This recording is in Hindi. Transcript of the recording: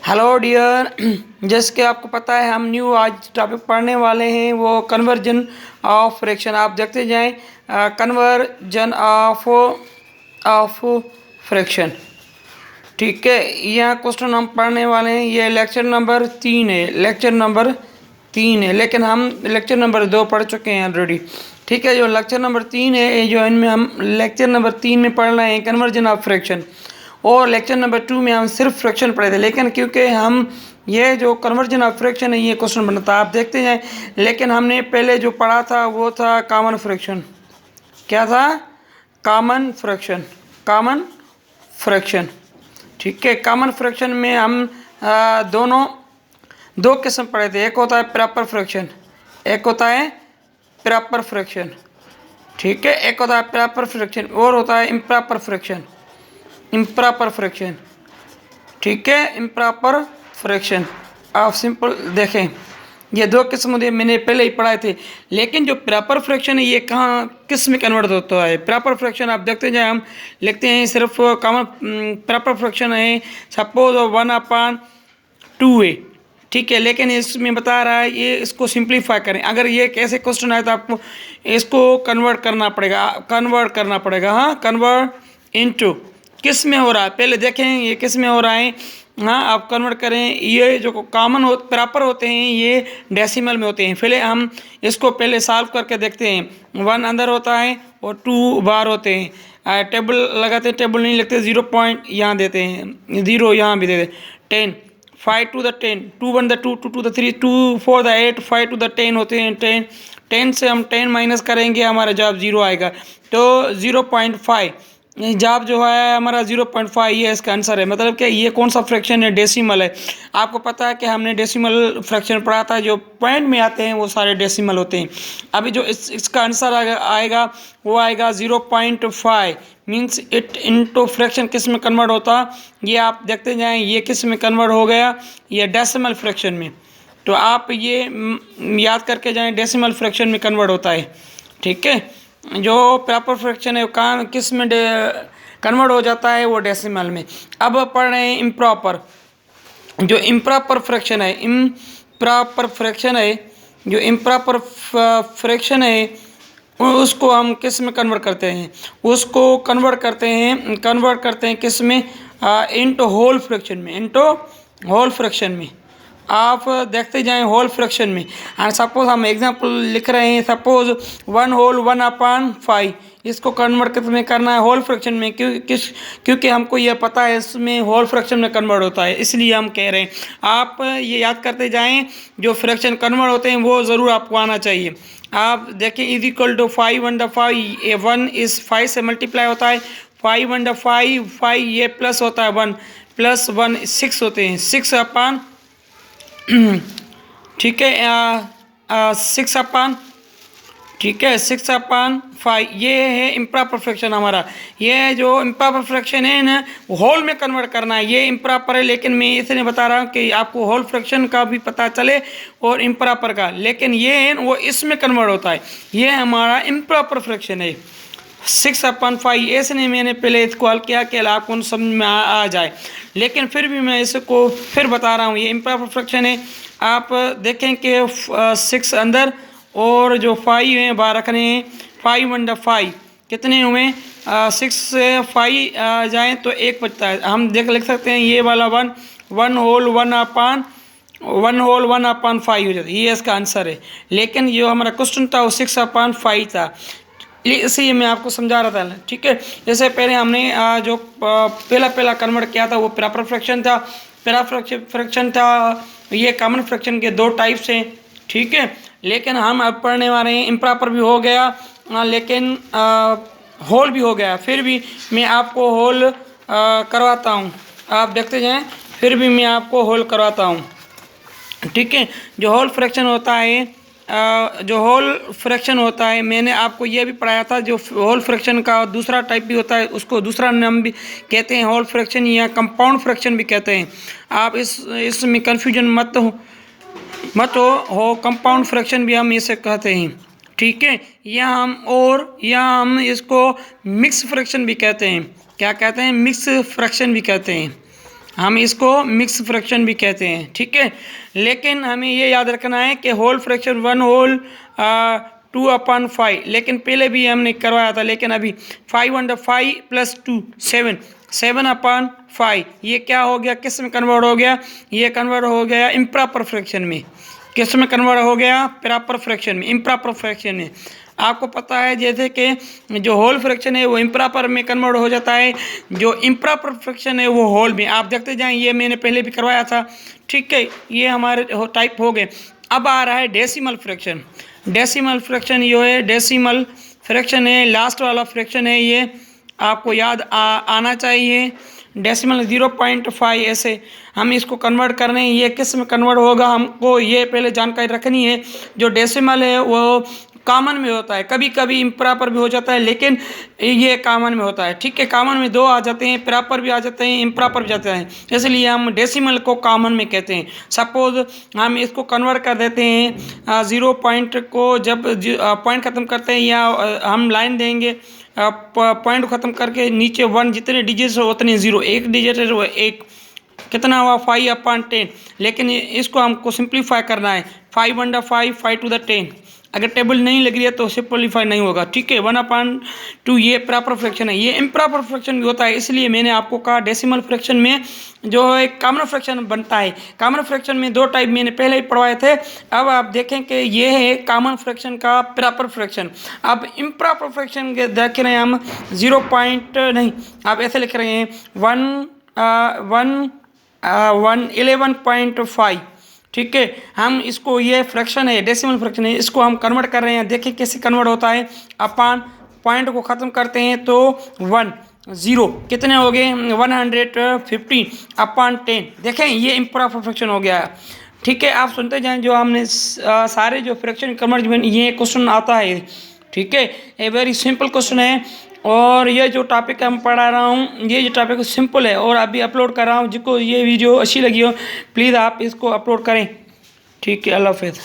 Hello dear. जैसे कि आपको पता है हम न्यू आज टॉपिक पढ़ने वाले हैं वो कन्वर्जन ऑफ फ्रैक्शन। आप देखते जाएं कन्वर्जन ऑफ फ्रैक्शन। ठीक है, यह क्वेश्चन हम पढ़ने वाले हैं। ये लेक्चर नंबर 3 है, लेकिन हम लेक्चर नंबर 2 पढ़ चुके हैं ऑलरेडी। ठीक है, जो लेक्चर नंबर 3 है जो इनमें हम लेक्चर नंबर 3 में पढ़ रहे हैं कन्वर्जन ऑफ फ्रैक्शन, और लेक्चर नंबर 2 में हम सिर्फ फ्रैक्शन पढ़े थे। लेकिन क्योंकि हम ये जो कन्वर्जन ऑफ फ्रैक्शन है ये क्वेश्चन बनता है, आप देखते हैं। लेकिन हमने पहले जो पढ़ा था वो था कॉमन फ्रैक्शन। क्या था? Common fraction. ठीक है, कॉमन फ्रैक्शन में हम दो किस्म पढ़े थे। एक होता है प्रॉपर फ्रैक्शन, ठीक है। एक होता है प्रॉपर फ्रैक्शन और होता है इम्प्रॉपर फ्रैक्शन। ठीक है, इम्प्रॉपर फ्रैक्शन। आप सिंपल देखें, ये दो किस्म होते हैं, मैंने पहले ही पढ़ाए थे। लेकिन जो प्रॉपर फ्रैक्शन है ये कहाँ किस में कन्वर्ट होता है? प्रॉपर फ्रैक्शन आप देखते जाए, हम लिखते हैं सिर्फ कॉमन प्रॉपर फ्रैक्शन है सपोज 1/2 है। ठीक है, लेकिन इसमें बता रहा है ये इसको सिंप्लीफाई करें। अगर ये कैसे क्वेश्चन आए तो आपको इसको कन्वर्ट करना पड़ेगा। हाँ, कन्वर्ट इनटू किस में हो रहा है पहले देखें, ये किस में हो रहा है। हाँ, आप कन्वर्ट करें। ये जो प्रॉपर होते हैं ये डेसिमल में होते हैं। पहले हम इसको सॉल्व करके देखते हैं। 1 अंदर होता है और 2 बाहर होते हैं। टेबल लगाते हैं, टेबल नहीं लिखते, 0 पॉइंट यहाँ देते हैं, 0 यहाँ भी देते हैं। 10 5 to the 10, 2 1 the 2, 2 to the 3, 2 4 the 8, 5 to the 10 होते हैं। 10 से हम 10 माइनस करेंगे, हमारा जवाब 0 आएगा। तो 0.5 जवाब जो है हमारा 0.5, ये इसका आंसर है। मतलब कि ये कौन सा फ्रैक्शन है? डेसिमल है। आपको पता है कि हमने डेसिमल फ्रैक्शन पढ़ा था, जो पॉइंट में आते हैं वो सारे डेसिमल होते हैं। अभी जो इसका आंसर आएगा वो आएगा 0.5, मीन्स इट इनटू फ्रैक्शन किस में कन्वर्ट होता, ये आप देखते जाएं। ये किस में कन्वर्ट हो गया? ये डेसिमल फ्रैक्शन में। तो आप ये याद करके जाएं, डेसिमल फ्रैक्शन में कन्वर्ट होता है। ठीक है, जो प्रॉपर फ्रैक्शन है वो किस में कन्वर्ट हो जाता है? वो डेसिमल में। अब पढ़ रहे हैं इम्प्रॉपर। जो इम्प्रॉपर फ्रैक्शन है उसको हम किस में कन्वर्ट करते हैं? उसको कन्वर्ट करते हैं किस में? इनटू होल फ्रैक्शन में। आप देखते जाएं होल फ्रैक्शन में। एंड सपोज हम एग्जांपल लिख रहे हैं, सपोज 1 होल 1/5, इसको कन्वर्ट किस में करना है? होल फ्रैक्शन में। क्योंकि हमको ये पता है इसमें होल फ्रैक्शन में कन्वर्ट होता है, इसलिए हम कह रहे हैं। आप ये याद करते जाएं, जो फ्रैक्शन कन्वर्ट होते हैं वो ज़रूर आपको आना चाहिए। आप देखें, इज इक्वल टू 5/5, 1 इस 5 से मल्टीप्लाई होता है। 5/5, 5 ये प्लस होता है, 1 + 1 6 होते हैं। 6/, ठीक है, 6/5, ये है इम्प्रॉपर फ्रैक्शन हमारा। ये जो इम्प्रॉपर फ्रैक्शन है ना, होल में कन्वर्ट करना है। ये इम्प्रॉपर है, लेकिन मैं इसलिए बता रहा हूँ कि आपको होल फ्रैक्शन का भी पता चले और इम्प्रॉपर का। लेकिन ये है वो इसमें कन्वर्ट होता है, ये हमारा इम्प्रॉपर फ्रैक्शन है। 6/5 ऐसे मैंने पहले इसको हल किया कि आपको समझ में आ जाए, लेकिन फिर भी मैं इसको फिर बता रहा हूँ। ये इम्प्रॉपर फ्रैक्शन है। आप देखें कि 6 अंदर और जो 5 हैं बाहर रखने हैं। 5/5 कितने हुए? 6 से 5 जाएँ तो 1 बचता है। हम लिख सकते हैं ये वाला 1 होल 1/5 हो जाता है। ये इसका आंसर है। लेकिन जो हमारा क्वेश्चन था वो 6/5 था, इसलिए मैं आपको समझा रहा था। ठीक है, जैसे पहले हमने जो पहला कन्वर्ट किया था वो प्रॉपर फ्रैक्शन था। ये कॉमन फ्रैक्शन के 2 टाइप्स हैं। ठीक है, लेकिन हम अब पढ़ने वाले हैं इम्प्रॉपर भी हो गया, लेकिन होल भी हो गया। फिर भी मैं आपको होल करवाता हूँ, आप देखते जाएं। फिर भी मैं आपको होल करवाता हूँ। ठीक है, जो होल फ्रैक्शन होता है मैंने आपको ये भी पढ़ाया था। जो होल फ्रैक्शन का दूसरा टाइप भी होता है, उसको दूसरा नाम भी कहते हैं होल फ्रैक्शन या कंपाउंड फ्रैक्शन भी कहते हैं। आप इसमें कन्फ्यूजन मत हो कंपाउंड फ्रैक्शन भी हम इसे कहते हैं। ठीक है, या हम इसको मिक्स फ्रैक्शन भी कहते हैं। क्या कहते हैं? मिक्स फ्रैक्शन भी कहते हैं। हम इसको मिक्स फ्रैक्शन भी कहते हैं, ठीक है। लेकिन हमें ये याद रखना है कि होल फ्रैक्शन 1 होल 2/5, लेकिन पहले भी हमने करवाया था, लेकिन अभी 5/5 + 2 7 7/5 ये क्या हो गया, किस में कन्वर्ट हो गया, ये कन्वर्ट हो गया इम्प्रॉपर फ्रैक्शन में। किस में कन्वर्ट हो गया, प्रॉपर फ्रैक्शन में, इम्प्रॉपर फ्रैक्शन में। आपको पता है जैसे कि जो होल फ्रैक्शन है वो इम्प्रॉपर में कन्वर्ट हो जाता है, जो इम्प्रॉपर फ्रैक्शन है वो होल में। आप देखते जाएं, ये मैंने पहले भी करवाया था, ठीक है। ये हमारे टाइप हो गए। अब आ रहा है डेसिमल फ्रैक्शन। डेसिमल फ्रैक्शन ये है, डेसिमल फ्रैक्शन है, लास्ट वाला फ्रैक्शन है, ये आपको याद आना चाहिए। डेसिमल 0.5 ऐसे हम इसको कन्वर्ट कर रहे हैं। ये किस में कन्वर्ट होगा, हमको ये पहले जानकारी रखनी है। जो डेसिमल है वो कॉमन में होता है, कभी कभी इम्प्रॉपर भी हो जाता है, लेकिन ये कॉमन में होता है, ठीक है। कॉमन में 2 आ जाते हैं, प्रॉपर भी आ जाते हैं, इम्प्रॉपर भी जाते हैं, इसलिए हम डेसिमल को कॉमन में कहते हैं। सपोज हम इसको कन्वर्ट कर देते हैं 0 पॉइंट को, जब पॉइंट ख़त्म करते हैं या हम लाइन देंगे पॉइंट को ख़त्म करके नीचे 1 जितने डिजिट्स हो उतने 0, एक डिजिट है वो 1, कितना हुआ 5/10। लेकिन इसको हमको सिंप्लीफाई करना है, 5/5 5 to the 10। अगर टेबल नहीं लग रही है तो सिंप्लीफाई नहीं होगा, ठीक है। 1/2 ये प्रॉपर फ्रैक्शन है। ये इम्प्रॉपर फ्रैक्शन भी होता है, इसलिए मैंने आपको कहा डेसिमल फ्रैक्शन में जो है कॉमन फ्रैक्शन बनता है। कॉमन फ्रैक्शन में 2 टाइप मैंने पहले ही पढ़वाए थे। अब आप देखें कि ये है कॉमन फ्रैक्शन का प्रॉपर फ्रैक्शन। अब इम्प्रॉपर फ्रैक्शन देख रहे हैं हम 0 पॉइंट नहीं, आप ऐसे लिख रहे हैं 11.5, ठीक है। हम इसको, ये फ्रैक्शन है, डेसिमल फ्रैक्शन है, इसको हम कन्वर्ट कर रहे हैं। देखिए कैसे कन्वर्ट होता है। अपन पॉइंट को ख़त्म करते हैं तो 1 0 कितने हो गए 115/10। देखें ये इम्प्रॉपर फ्रैक्शन हो गया, ठीक है। आप सुनते जाएं, जो हमने सारे जो फ्रैक्शन कन्वर्ट ये क्वेश्चन आता है, ठीक है। ये वेरी सिंपल क्वेश्चन है, और ये जो टॉपिक हम पढ़ा रहा हूँ, ये जो टॉपिक सिंपल है और अभी अपलोड कर रहा हूँ। जिसको ये वीडियो अच्छी लगी हो प्लीज़ आप इसको अपलोड करें, ठीक है। अल्लाह हाफ़िज़।